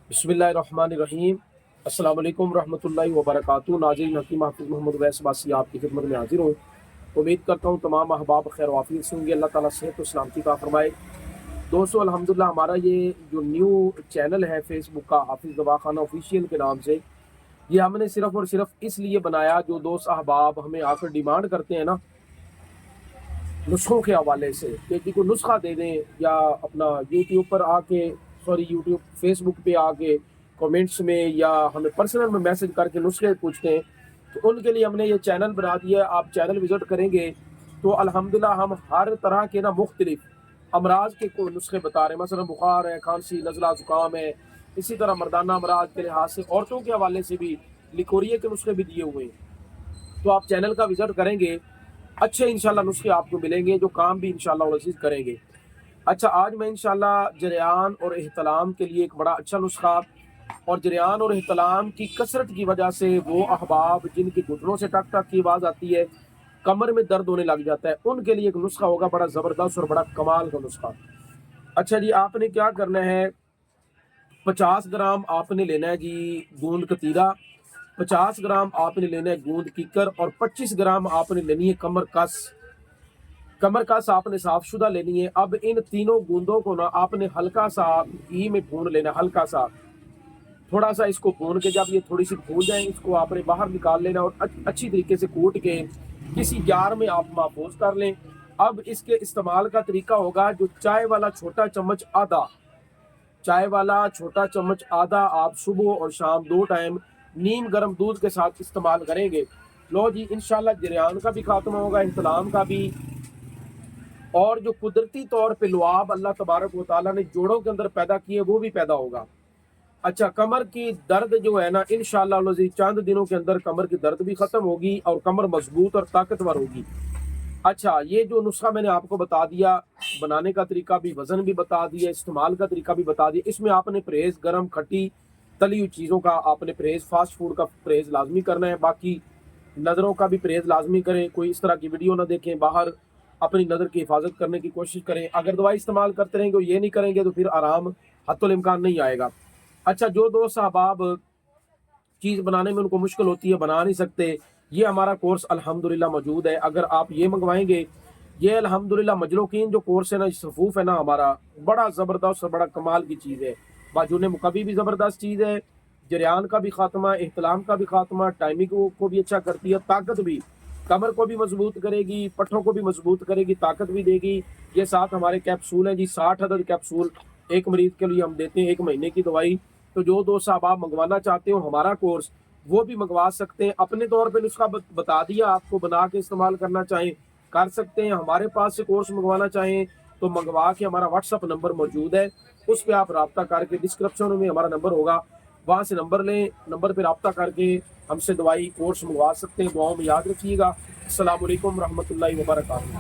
बिस्मिल्लाहिर्रहमानिर्रहीम। अस्सलाम वालेकुम रहमतुल्लाहि व बरकातुहू। नाज़रीन, हकीम हाफिज़ मोहम्मद वैस बासी आपकी खिदमत में हाजिर हूँ। उम्मीद करता हूँ तमाम अहबाब खैर वाफियत से होंगे। अल्लाह ताला सेहत और सलामती का फरमाए। दोस्तों, अल्हम्दुलिल्लाह हमारा ये जो न्यू चैनल है फेसबुक का, हाफिज़ दवाखाना ऑफिशियल के नाम से, ये हमने सिर्फ़ और सिर्फ इसलिए बनाया, जो दोस्त अहबाब हमें आकर डिमांड करते हैं ना नुस्खों के हवाले से, कि कोई नुस्खा दे दें, या अपना यूट्यूब पर आके यूट्यूब फेसबुक पे आके कमेंट्स में या हमें पर्सनल में मैसेज करके नुस्खे पूछते हैं, तो उनके लिए हमने ये चैनल बना दिया है। आप चैनल विज़िट करेंगे तो अल्हम्दुलिल्लाह हम हर तरह के ना मुख्तलिफ अमराज के कोई नुस्खे बता रहे हैं। मसलन बुखार है, खांसी, नज़ला, ज़ुकाम है, इसी तरह मर्दाना अमराज के लिहाज से औरतों के हवाले से भी लिकोरिया के नुस्खे भी दिए हुए हैं। तो आप चैनल का विज़िट करेंगे, अच्छे इंशाल्लाह नुस्खे आपको मिलेंगे जो काम भी इंशाल्लाह अज़ीज़ करेंगे। अच्छा, आज मैं इंशाल्लाह जरियान और एहतलाम के लिए एक बड़ा अच्छा नुस्खा, और जरियान और एहतलाम की कसरत की वजह से वो अहबाब जिनके घुटनों से टक टक की आवाज़ आती है, कमर में दर्द होने लग जाता है, उनके लिए एक नुस्खा होगा बड़ा ज़बरदस्त और बड़ा कमाल का नुस्खा। अच्छा जी, आपने क्या करना है, 50 ग्राम आपने लेना है जी गूंद कतीरा, 50 ग्राम आपने लेना है गूंद कीकर, और 25 ग्राम आपने लेनी है कमर कस। कमर कस आपने साफ शुदा लेनी है। अब इन तीनों गूंदों को ना आपने हल्का सा घी में भून लेना, हल्का सा, थोड़ा सा इसको भून के जब ये थोड़ी सी भून जाए, इसको आपने बाहर निकाल लेना और अच्छी तरीके से कूट के किसी जार में आप महफूज कर लें। अब इसके इस्तेमाल का तरीका होगा, जो चाय वाला छोटा चम्मच आधा, चाय वाला छोटा चम्मच आधा आप सुबह और शाम 2 टाइम नीम गर्म दूध के साथ इस्तेमाल करेंगे। लो जी, इंशाल्लाह जरियान का भी खात्मा होगा, इंतलाम का भी, और जो कुदरती तौर पे लुआब अल्लाह तबारक व तआला ने जोड़ों के अंदर पैदा किए वो भी पैदा होगा। अच्छा, कमर की दर्द जो है ना, इंशाल्लाह अज़ीज़ चंद दिनों के अंदर कमर की दर्द भी ख़त्म होगी और कमर मजबूत और ताकतवर होगी। अच्छा, ये जो नुस्खा मैंने आपको बता दिया, बनाने का तरीका भी, वज़न भी बता दिया, इस्तेमाल का तरीका भी बता दिया। इसमें आपने परहेज़ गरम, खट्टी, तली हुई चीज़ों का आपने परहेज़, फास्ट फूड का परहेज़ लाजमी करना है। बाकी नज़रों का भी परहेज़ लाजमी करें, कोई इस तरह की वीडियो ना देखें, बाहर अपनी नज़र की हिफाजत करने की कोशिश करें। अगर दवाई इस्तेमाल करते रहेंगे और ये नहीं करेंगे तो फिर आराम हत्तुल इम्कान नहीं आएगा। अच्छा, जो दोस्त अहबाब चीज़ बनाने में उनको मुश्किल होती है, बना नहीं सकते, ये हमारा कोर्स अल्हम्दुलिल्लाह मौजूद है। अगर आप ये मंगवाएंगे, ये अल्हम्दुलिल्लाह मजलूकीन जो कोर्स है ना, सफूफ है ना हमारा, बड़ा ज़बरदस्त और बड़ा कमाल की चीज़ है। बाजून मुकबी भी ज़बरदस्त चीज़ है, जरियान का भी खात्मा, एहतलाम का भी खात्मा, टाइमिंग को भी अच्छा करती है, ताकत भी, कमर को भी मजबूत करेगी, पट्ठों को भी मजबूत करेगी, ताकत भी देगी। ये साथ हमारे कैप्सूल हैं जी, 60 अदद कैप्सूल एक मरीज के लिए हम देते हैं, 1 महीने की दवाई। तो जो दोस्त साहब आप मंगवाना चाहते हो हमारा कोर्स, वो भी मंगवा सकते हैं। अपने तौर पे नुस्खा बता दिया आपको, बना के इस्तेमाल करना चाहें कर सकते हैं। हमारे पास से कोर्स मंगवाना चाहें तो मंगवा के, हमारा व्हाट्सअप नंबर मौजूद है, उस पर आप रब्ता करके, डिस्क्रिप्शन में हमारा नंबर होगा, वहाँ से नंबर लें, नंबर पर रब्ता करके हमसे दवाई कोर्स मंगवा सकते हैं। दुआओं में याद रखिएगा। अस्सलाम वालेकुम रहमतुल्लाहि व बरकातहू।